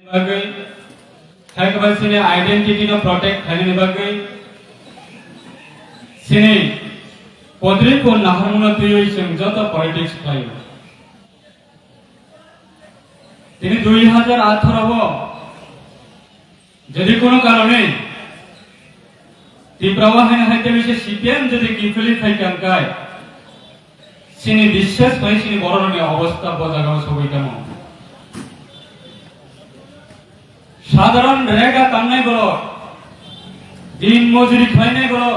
bagai hai kabar sini identity no protect hai ni bagai sini podri ko naharmuna tui sing jota politics khai তিনি 2018 যদি কোনো কারণে তীব্রবাহিনী হাইতে বিশেষ CPM যদি কিফলি থাইকাঙ্কায় সিনি বিশ্বাস হয় সিনি বড় অবস্থা বজাগাও সবই কেমন সাধারণ রেগা কান্নাই বলো দিন মজুরি খাইনাই বলো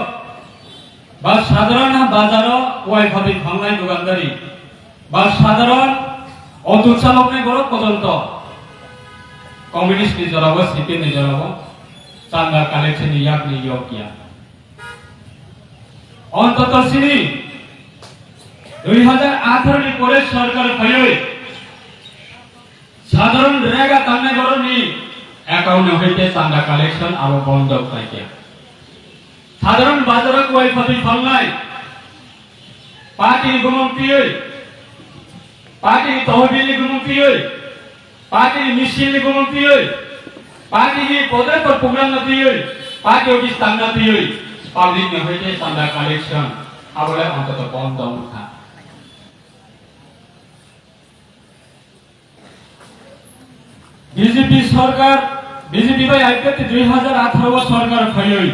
বা সাধারণ বাজারও ওয়াই ভাবি ভাঙনাই দোকানদারি বা সাধারণ অটো চালক নাই বলো পর্যন্ত কমিউনিস্ট নিজরাবো সিপিএম নিজরাবো চান্দা কালেকশন ইয়াক নি ইয়কিয়া অন্তত সিনি 2018 নি পরে সরকার ফাইলে সাধারণ রেগা কান্নাই বড় নি অ্যাকাউন্ট হইতে চান্দা কালেকশন আর বন্ধ থাকে সাধারণ বাজারক ওই ভাবি ভাঙনাই পার্টি গুমন্ত্রী पार्टी तहबिल गुमंत्री पार्टी मिছিল गुमंत्री पार्टी की पदर पर प्रोग्राम नथी पार्टी ऑफिस तांग नथी पब्लिक में होइते चांदा कलेक्शन आवले अंतत बंद उठा बीजेपी सरकार बीजेपी भाई आइते 2018 सरकार खयई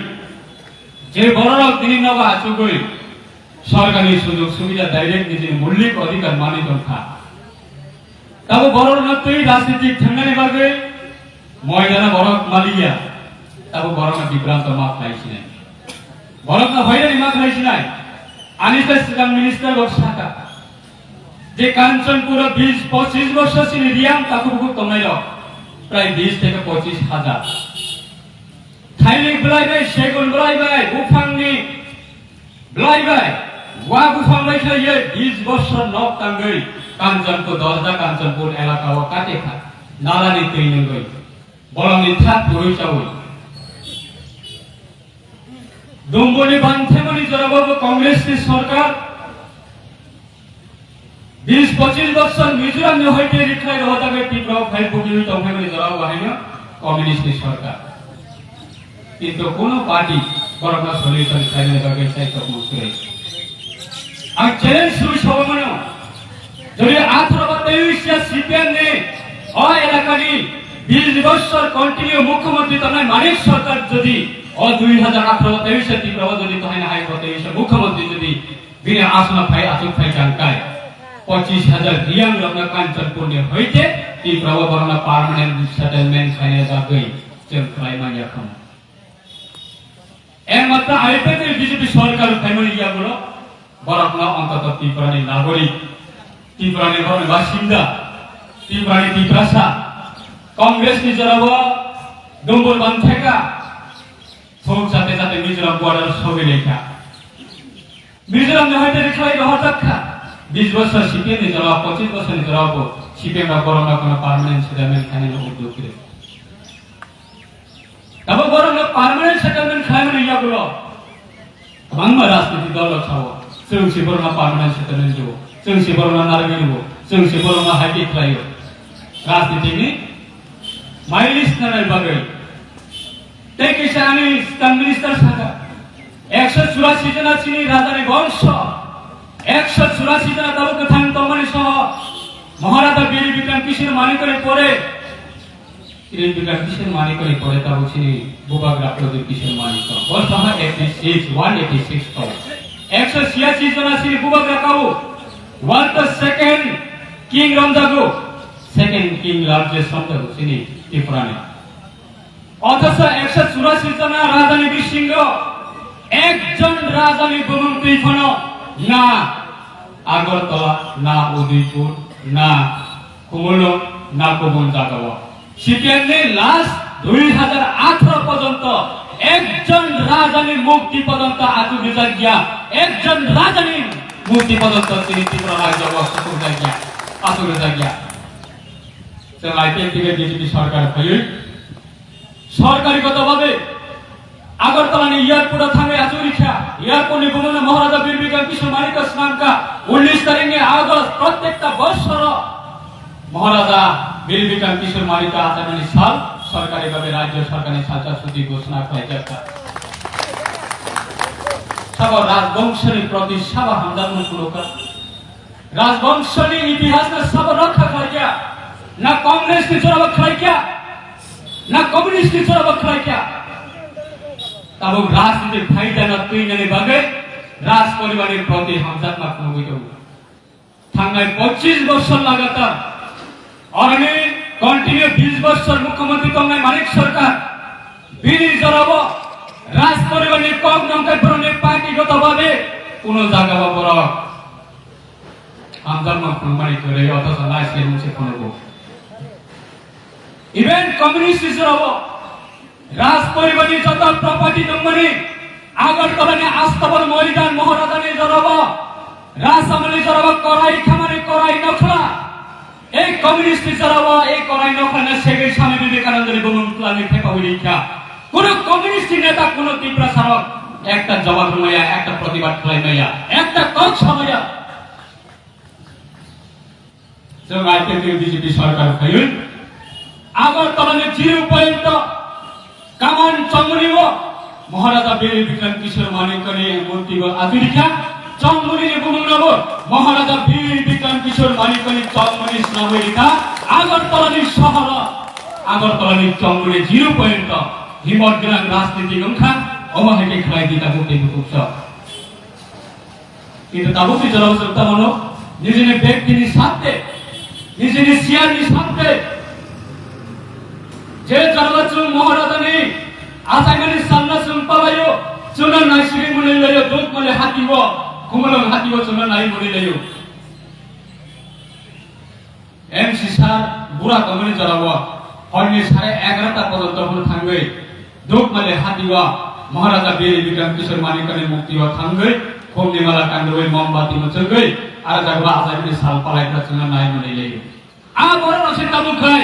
जे बड़र दिन नवा आचुगई सरकारी सुযোগ সুবিধা डायरेक्ट নিজের মৌলিক অধিকার মানিত था तब बड़र नतई राजनीतिक ठंगाने बागे ময়দানে বড় মালিয়া तब बड़र ना বিভ্রান্ত মাপ খাইছি না বড় না হইরানি মাপ খাইছি না আনিসা ইসলাম মিনিস্টার বর্ষাকা যে কাঞ্চনপুর 20-25 বছর ছিল রিয়াম তাকুবু কমাইল প্রায় 20 থেকে 25 হাজার থাইলিক বলাইবাই সেগুন বলাইবাই বুফাংনি বলাইবাই ওয়া বুফাংবাই খাইয়ে 20 বছর নক তাঙ্গই কাঞ্চনপুর দরজা কাঞ্চনপুর এলাকা ও কাটে খা নারানি তৈরি গই বড়নি থাক পুরুষ চাউই দম্বনি বানথেমনি জরাবাবু কংগ্রেস की सरकार 20-25 বছর মিজোরাম ने হইতে রিখাই রহতাবে তীব্র ফাইল বুকি হই তংখাইনি জরাও বাহিনী কমিউনিস্ট की सरकार কিন্তু কোন পার্টি বড়না সলিউশন খাইনে বাগে চাইতো মুক্তি আর চ্যালেঞ্জ শুরু সবমানো যদি 18-23 সিপিএম ने ও এলাকানি 20 বছর কন্টিনিউ মুখ্যমন্ত্রী তনাই মানিক সরকার যদি ও 2018-23 তীব্র যদি তহাইনা হাই 23 মুখ্যমন্ত্রী যদি বিনা আসনা ফাই আতুক ফাই জানকায় 25,000 রিয়াং রত্ন কাঞ্চনপুর ने হইতে তীব্র বরনা পার্মানেন্ট সেটেলমেন্ট খাইনে যাগই চেম ফ্রাই মাইয়া খাম এর মাত্র আইপিতে বিজেপি সরকার ফ্যামিলি ইয়াগুলো বরনা অন্তত ত্রিপুরানি নাগরিক ত্রিপুরানি ভূমি বাসিন্দা ত্রিপুরানি ত্রিপ্রাসা কংগ্রেস নিজরাব ডম্বুর বানথেকা সব সাথে সাথে মিজোরাম বর্ডার সবে লেখা মিজোরাম ने হইতে রেখাই রহতাক্ষা 20 বছর সিপিএম নিজরাব 25 বছর নিজরাব সিপিএম না করোনা কোন পার্মানেন্ট সেটেলমেন্ট খানে উদ্যোগ করে তব বরনা পার্মানেন্ট সেটেলমেন্ট খাইনে ইয়াগুলো বাংলা রাজনীতি দল ছাও जों सिबरना पार्मानेंट सेटलमेंट जो जों सिबरना नारगिनो जों सिबरना हाइटेक लायो राजनीतिनि माइलिस्ट नाय बागै तेकिसानि स्टान मिनिस्टार साका 184 जना चिनि राजानि वंश 184 जना तब कथां तमानि सह महाराजा वीर विक्रम किशोर मानिकरे परे वीर विक्रम किशोर मानिकरे परे तब चिनि बुबाग्रा प्रदीप किशोर मानिक वर्ष 186 तो 186 जना श्री बुबक रकाऊ वन द सेकंड किंग रमजागो सेकंड किंग लार्जेस्ट संतगो सिनी ত্রিপুরানে অথচ 184 जना রাজধানী বিশিঙ্গ একজন রাজধানী গুমন্ত্রী কোন না আগরতলা না উদয়পুর না কুমুলো না কোবন জাগাও সিপিএম ने লাস্ট 2018 পর্যন্ত একজন রাজধানী মুক্তি পর্যন্ত আতু বিচার গিয়া একজন রাজধানী মুক্তি পর্যন্ত তিনি ত্রিপুরা রাজ্য অবস্থা করে গিয়া আতু বিচার গিয়া আইপিএল থেকে বিজেপি সরকার হয়ে সরকারিগতভাবে আগরতলা ने एयरपोर्ट थांगे आचुरिखा एयरपोर्ट ने गुमना महाराजा वीर विक्रम किशोर मानिक स्नान का 19 तारीख ने अगस्त प्रत्येकटा वर्ष महाराजा বীর বিক্রম কিশোর মালিকা আজামানি সাল সরকারিভাবে রাজ্য সরকারের সাজা সুদি ঘোষণা করে যাচ্ছে সব রাজবংশের প্রতি সব হামদর্দ পুরোক राजवंशों इतिहास में सब रखा खा क्या ना कांग्रेस की चोरा बखलाई क्या ना कम्युनिस्ट की चोरा बखलाई क्या तब राजनीतिक फायदा न तुई ने बगे राज परिवार प्रति हमजात ना कोनो गई तो थांगाय 25 वर्ष लगातार और ने कंटिन्यू 20 वर्ष मुख्यमंत्री तंगाय मानिक सरकार बिनी जराबो राज परिवार कम नंका परने पार्टीगत भावे कोनो জায়গা বড় আমদারমা প্রমাণিত করে অথচ লাইসেন্স মুছে কোনগো ইভেন কমিউনিস্ট হিসেবে রাজ পরিবারের যত প্রপার্টি নম্বরে আগরতলানে আস্তাবল ময়দান মহারাজানে জড়াব রাজ আমলে জড়াব করাই খামারে করাই নখলা এই কমিউনিস্ট জড়াব এই করাই নখলা শেখের স্বামী বিবেকানন্দের গোমন প্লানে ফেপা হইছা কোন কমিউনিস্ট নেতা কোন তীব্র সারক একটা জবাব নয়া একটা প্রতিবাদ ফলাই নয়া একটা কক্ষ নয়া जब आते थे बीजेपी सरकार खाई আগরতলা ने जिरो पॉइंट कामान चंगुली वो महाराजा वीर विक्रम किशोर मानिकने मूर्ति वो आदिरिका चंगुली ने बुमुंगो महाराजा वीर विक्रम किशोर मानिकने चंगुली स्नावरिका আগরতলা ने शहर আগরতলা ने चंगुली जिरो पॉइंट हिमत ग्राम राजनीति गंखा अमाहेके खलाई दिता मुक्ति बुकुक्ष কিন্তু তাবুকি জনসত্তা মানো নিজের ব্যক্তির সাথে নিজের সিয়ারি সাথে যে জনগণ মহারাজানি আজাগানি সান্না সুম্পালায়ো চুনা নাইসিরি মুনিলায়ো দুধ মলে হাতিব কুমলং হাতিব চুনা নাই মুনিলায়ো এমসি স্যার বুড়া কমিনি জড়াবো হয়নি 11:30টা পর্যন্ত পুরো থাকবে দুধ মলে হাতিব মহারাজা বীর বিক্রম কিশোর মানিকনের মুক্তি ও থাকবে खोमनीमाला कांडवे मोमबाती मचल गई आर जागवा आजादी साल पालाई प्रचना नाय मने ले आ बड़ रसे ताबुक खाय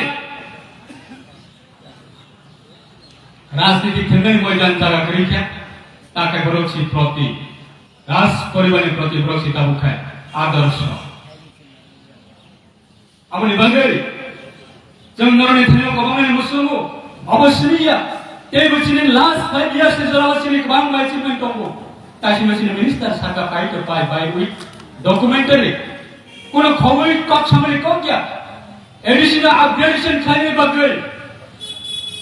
राजनीति खेलने मैदान जागा करी क्या ताके बरोक्षी प्रति राज परिवारेर प्रति बरोक्षी ताबुक खाय आदर्श आमनि बांगै जों नरनि थानायाव गोबां मुसुलु अवश्यनिया ते बचिनि लास्ट 5 years नि जरावसिनि गोबां मानसिफोर दङ तासिमासिनि मिनिस्टार साका पाइट बाय उइथ डकुमेंटरी कोनो खबरै कक्षामले कम क्या एडिशनल अपग्रेडेशन खाइने बगै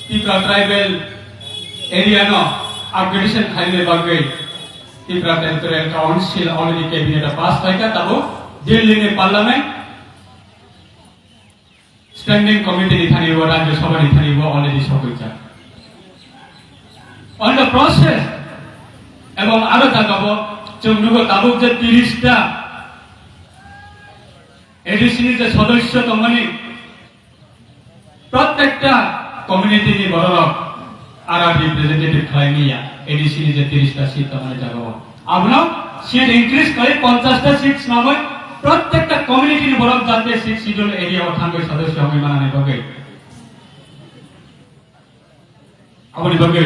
तिप्रा ट्राइबल एरिया न अपग्रेडेशन खाइने बगै Tipra territorial council already cabinet pass भएका तब दिल्ली ने पार्लियामेंट स्टैंडिंग कमिटी निथानि व राज्य सभा निथानि व अलरेडी सबै on the process এবং আরো জাগাবো চন্দ্রগো তাবুক যে 30টা এডিসিনি যে সদস্য তমানি প্রত্যেকটা কমিউনিটি নি বড় আর রিপ্রেজেন্টেটিভ খাইনিয়া এডিসিনি যে 30টা সিট তমানি জাগাবো আমরা সিট ইনক্রিজ করে 50টা সিট নামে প্রত্যেকটা কমিউনিটি নি বড় যাতে সিট শিডিউল এরিয়া ও থাকবে সদস্য আমি মানানে বগে আপনি বগে